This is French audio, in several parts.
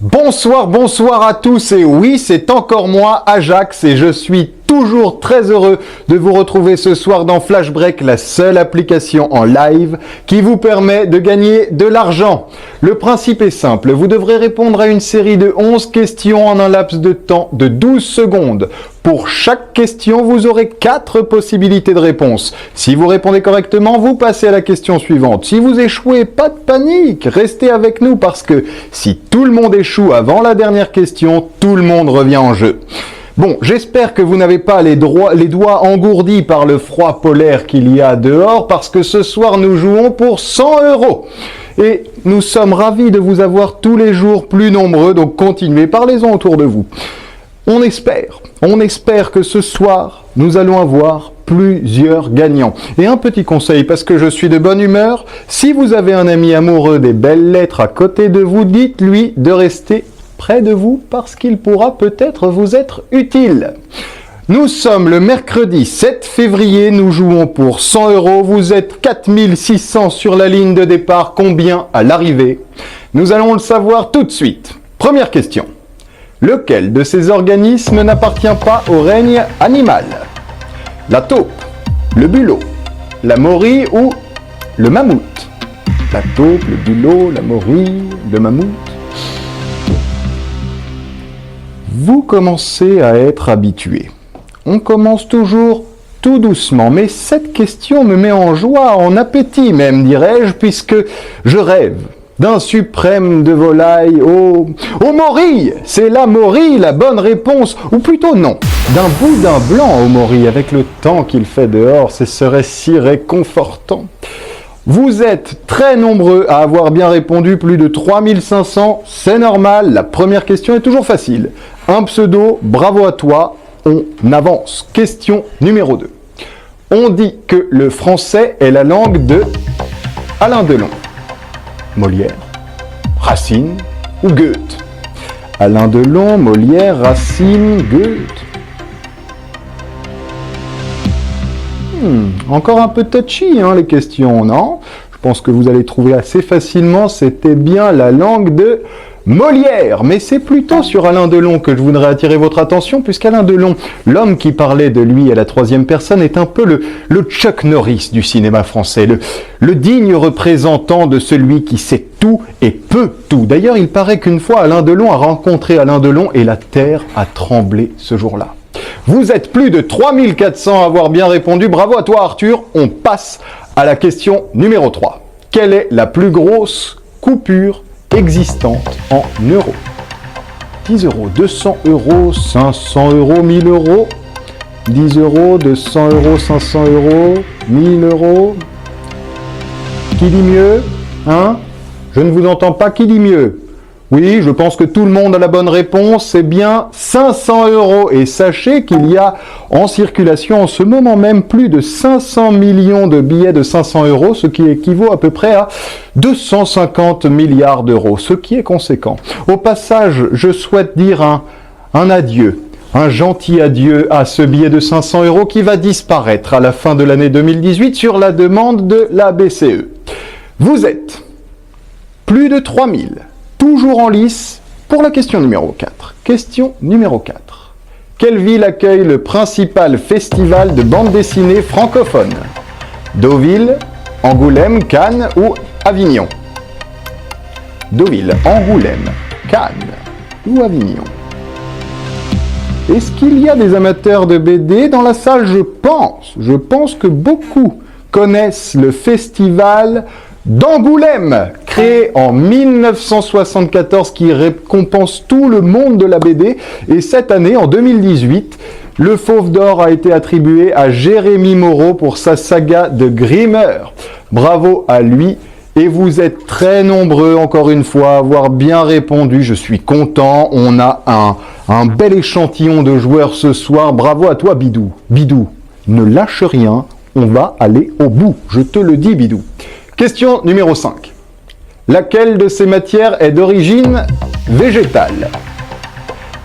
Bonsoir, bonsoir à tous et oui, c'est encore moi, Ajax, et je suis toujours très heureux de vous retrouver ce soir dans Flash Break, la seule application en live qui vous permet de gagner de l'argent. Le principe est simple, vous devrez répondre à une série de 11 questions en un laps de temps de 12 secondes. Pour chaque question, vous aurez 4 possibilités de réponse. Si vous répondez correctement, vous passez à la question suivante. Si vous échouez, pas de panique, restez avec nous parce que si tout le monde échoue avant la dernière question, tout le monde revient en jeu. Bon, j'espère que vous n'avez pas les doigts engourdis par le froid polaire qu'il y a dehors parce que ce soir nous jouons pour 100 €. Et nous sommes ravis de vous avoir tous les jours plus nombreux, donc continuez, parlez-en autour de vous. On espère que ce soir, nous allons avoir plusieurs gagnants. Et un petit conseil, parce que je suis de bonne humeur, si vous avez un ami amoureux des belles lettres à côté de vous, dites-lui de rester près de vous parce qu'il pourra peut-être vous être utile. Nous sommes le mercredi 7 février, nous jouons pour 100 €, vous êtes 4600 sur la ligne de départ, combien à l'arrivée? Nous allons le savoir tout de suite. Première question. Lequel de ces organismes n'appartient pas au règne animal? La taupe, le bulot, la morille ou le mammouth? La taupe, le bulot, la morille, le mammouth. Vous commencez à être habitué. On commence toujours tout doucement, mais cette question me met en joie, en appétit même, dirais-je, puisque je rêve d'un suprême de volaille au morille. C'est la morille, la bonne réponse, ou plutôt non, d'un boudin blanc au morille, avec le temps qu'il fait dehors, ce serait si réconfortant. Vous êtes très nombreux à avoir bien répondu, plus de 3500, c'est normal, la première question est toujours facile. Un pseudo, bravo à toi, on avance. Question numéro 2. On dit que le français est la langue de Alain Delon. Molière, Racine ou Goethe? Alain Delon, Molière, Racine, Goethe. Encore un peu touchy, les questions, non? Je pense que vous allez trouver assez facilement, c'était bien la langue de Molière. Mais c'est plutôt sur Alain Delon que je voudrais attirer votre attention, puisqu'Alain Delon, l'homme qui parlait de lui à la troisième personne, est un peu le Chuck Norris du cinéma français, le digne représentant de celui qui sait tout et peut tout. D'ailleurs, il paraît qu'une fois, Alain Delon a rencontré Alain Delon et la terre a tremblé ce jour-là. Vous êtes plus de 3400 à avoir bien répondu. Bravo à toi, Arthur. On passe à la question numéro 3. Quelle est la plus grosse coupure existante en euros? 10 €, 200 €, 500 €, 1000 €, 10 €, 200 €, 500 €, 1000 €. Qui dit mieux? Je ne vous entends pas. Qui dit mieux? Oui, je pense que tout le monde a la bonne réponse, c'est bien 500 €. Et sachez qu'il y a en circulation en ce moment même plus de 500 millions de billets de 500 €, ce qui équivaut à peu près à 250 milliards d'euros, ce qui est conséquent. Au passage, je souhaite dire un adieu, un gentil adieu à ce billet de 500 € qui va disparaître à la fin de l'année 2018 sur la demande de la BCE. Vous êtes plus de 3000. Toujours en lice pour la question numéro 4. Question numéro 4. Quelle ville accueille le principal festival de bande dessinée francophone? Deauville, Angoulême, Cannes ou Avignon? Deauville, Angoulême, Cannes ou Avignon? Est-ce qu'il y a des amateurs de BD dans la salle? Je pense que beaucoup connaissent le festival d'Angoulême, créé en 1974, qui récompense tout le monde de la BD. Et cette année, en 2018, le Fauve d'Or a été attribué à Jérémy Moreau pour sa saga de Grimmer. Bravo à lui. Et vous êtes très nombreux, encore une fois, à avoir bien répondu. Je suis content. On a un bel échantillon de joueurs ce soir. Bravo à toi, Bidou. Bidou, ne lâche rien. On va aller au bout. Je te le dis, Bidou. Question numéro 5. Laquelle de ces matières est d'origine végétale?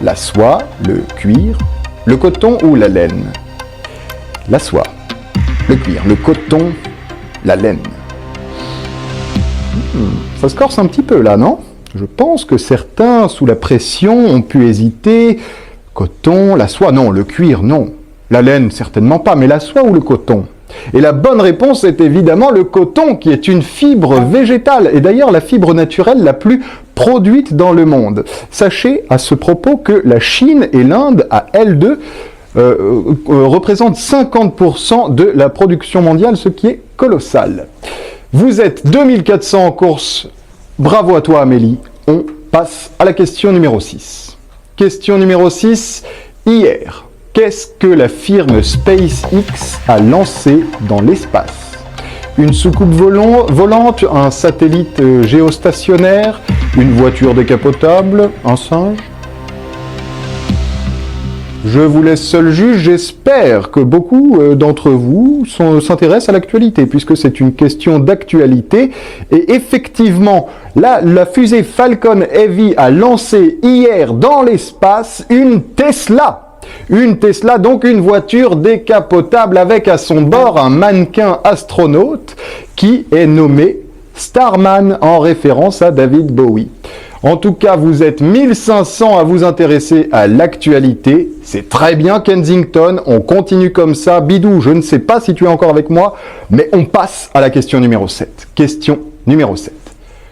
La soie, le cuir, le coton ou la laine? La soie, le cuir, le coton, la laine. Ça se corse un petit peu là, non? Je pense que certains, sous la pression, ont pu hésiter. Coton, la soie, non. Le cuir, non. La laine, certainement pas, mais la soie ou le coton? Et la bonne réponse est évidemment le coton, qui est une fibre végétale, et d'ailleurs la fibre naturelle la plus produite dans le monde. Sachez à ce propos que la Chine et l'Inde, à elles deux, représentent 50% de la production mondiale, ce qui est colossal. Vous êtes 2400 en course, bravo à toi Amélie. On passe à la question numéro 6. Question numéro 6, hier. Qu'est-ce que la firme SpaceX a lancé dans l'espace? Une soucoupe volante, un satellite géostationnaire, une voiture décapotable, un singe? Je vous laisse seul juge, j'espère que beaucoup d'entre vous s'intéressent à l'actualité, puisque c'est une question d'actualité. Et effectivement, là, la fusée Falcon Heavy a lancé hier dans l'espace une Tesla. Une Tesla, donc une voiture décapotable avec à son bord un mannequin astronaute qui est nommé Starman en référence à David Bowie. En tout cas, vous êtes 1500 à vous intéresser à l'actualité. C'est très bien Kensington, on continue comme ça. Bidou, je ne sais pas si tu es encore avec moi, mais on passe à la question numéro 7. Question numéro 7.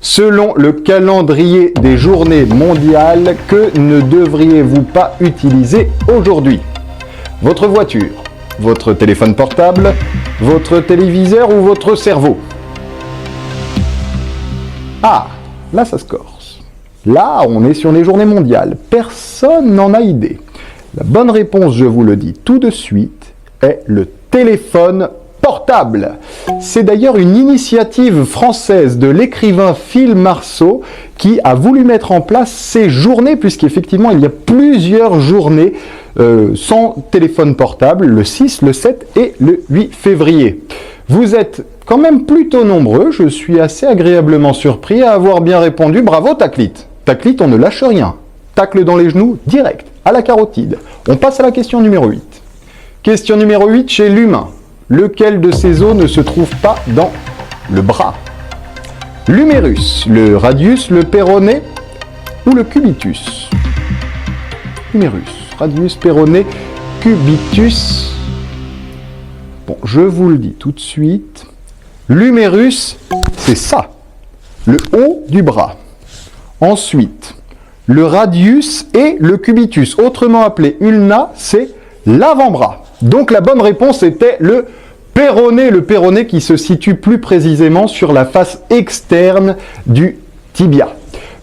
Selon le calendrier des journées mondiales, que ne devriez-vous pas utiliser aujourd'hui? Votre voiture, votre téléphone portable, votre téléviseur ou votre cerveau? Ah, là ça se corse. Là, on est sur les journées mondiales. Personne n'en a idée. La bonne réponse, je vous le dis tout de suite, est le téléphone portable. C'est d'ailleurs une initiative française de l'écrivain Phil Marceau qui a voulu mettre en place ces journées, puisqu'effectivement il y a plusieurs journées sans téléphone portable, le 6, le 7 et le 8 février. Vous êtes quand même plutôt nombreux, je suis assez agréablement surpris à avoir bien répondu. Bravo Taclite. Taclite, on ne lâche rien. Tacle dans les genoux, direct, à la carotide. On passe à la question numéro 8. Question numéro 8, chez l'humain. Lequel de ces os ne se trouve pas dans le bras? L'humérus, le radius, le péroné ou le cubitus? Humérus, radius, péroné, cubitus. Bon, je vous le dis tout de suite. L'humérus, c'est ça, le haut du bras. Ensuite, le radius et le cubitus, autrement appelé ulna, c'est l'avant-bras. Donc la bonne réponse était le péroné qui se situe plus précisément sur la face externe du tibia.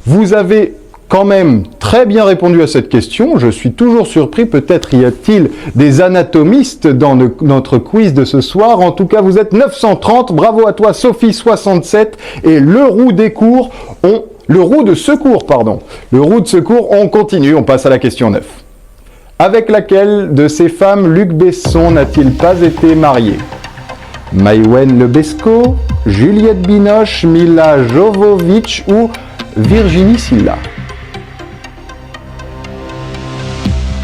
Vous avez quand même très bien répondu à cette question. Je suis toujours surpris, peut-être y a-t-il des anatomistes dans notre quiz de ce soir. En tout cas, vous êtes 930. Bravo à toi, Sophie67 et le roux de secours, on continue, on passe à la question 9. Avec laquelle de ces femmes Luc Besson n'a-t-il pas été marié? Maïwenn Lebesco, Juliette Binoche, Mila Jovovich ou Virginie Silla?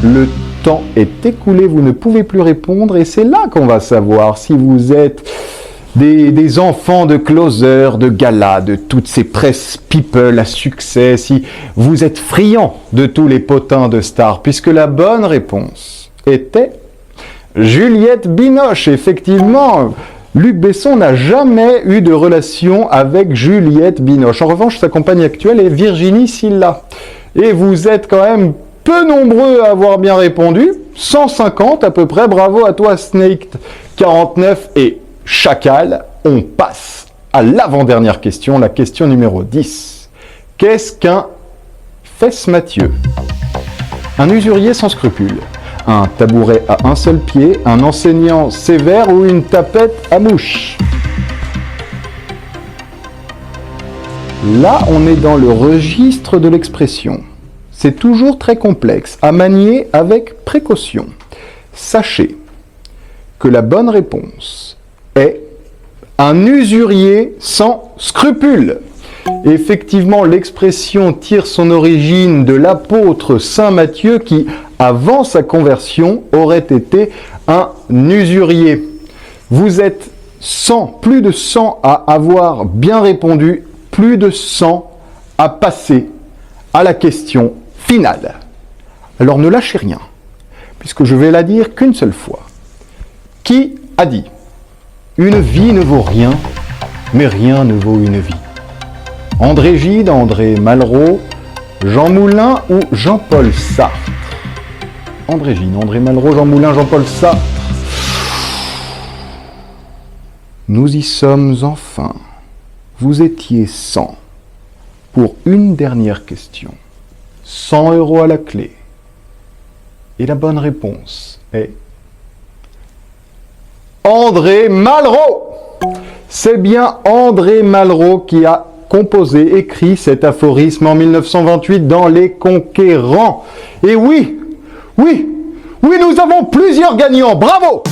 Le temps est écoulé, vous ne pouvez plus répondre et c'est là qu'on va savoir si vous êtes des enfants de closer, de gala, de toutes ces press people à succès, si vous êtes friands de tous les potins de stars, puisque la bonne réponse était Juliette Binoche. Effectivement, Luc Besson n'a jamais eu de relation avec Juliette Binoche. En revanche, sa compagne actuelle est Virginie Silla. Et vous êtes quand même peu nombreux à avoir bien répondu, 150 à peu près. Bravo à toi Snake49 et Chacal. On passe à l'avant-dernière question, la question numéro 10. Qu'est-ce qu'un fesse-Mathieu? Un usurier sans scrupules, un tabouret à un seul pied, un enseignant sévère ou une tapette à mouche? Là, on est dans le registre de l'expression. C'est toujours très complexe, à manier avec précaution. Sachez que la bonne réponse est un usurier sans scrupules. Effectivement, l'expression tire son origine de l'apôtre Saint Matthieu qui, avant sa conversion, aurait été un usurier. Vous êtes 100, plus de 100 à avoir bien répondu, plus de 100 à passer à la question finale. Alors ne lâchez rien, puisque je vais la dire qu'une seule fois. Qui a dit « Une vie ne vaut rien, mais rien ne vaut une vie » ? André Gide, André Malraux, Jean Moulin ou Jean-Paul Sartre? André Gide, André Malraux, Jean Moulin, Jean-Paul Sartre. Nous y sommes enfin. Vous étiez 100. Pour une dernière question. 100 € à la clé. Et la bonne réponse est André Malraux. C'est bien André Malraux qui a composé, écrit cet aphorisme en 1928 dans Les Conquérants. Et oui, nous avons plusieurs gagnants. Bravo!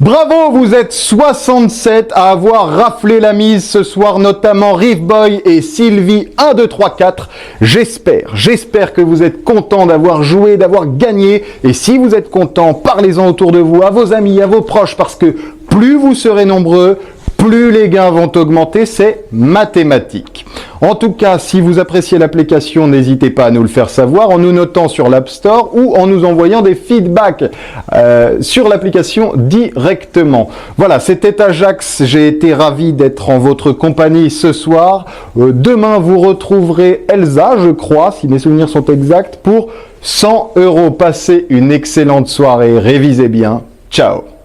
Bravo, vous êtes 67 à avoir raflé la mise ce soir, notamment Riffboy et Sylvie 1, 2, 3, 4. J'espère que vous êtes contents d'avoir joué, d'avoir gagné. Et si vous êtes contents, parlez-en autour de vous, à vos amis, à vos proches, parce que plus vous serez nombreux, plus les gains vont augmenter, c'est mathématique. En tout cas, si vous appréciez l'application, n'hésitez pas à nous le faire savoir en nous notant sur l'App Store ou en nous envoyant des feedbacks sur l'application directement. Voilà, c'était Ajax, j'ai été ravi d'être en votre compagnie ce soir. Demain, vous retrouverez Elsa, je crois, si mes souvenirs sont exacts, pour 100 €. Passez une excellente soirée, révisez bien. Ciao!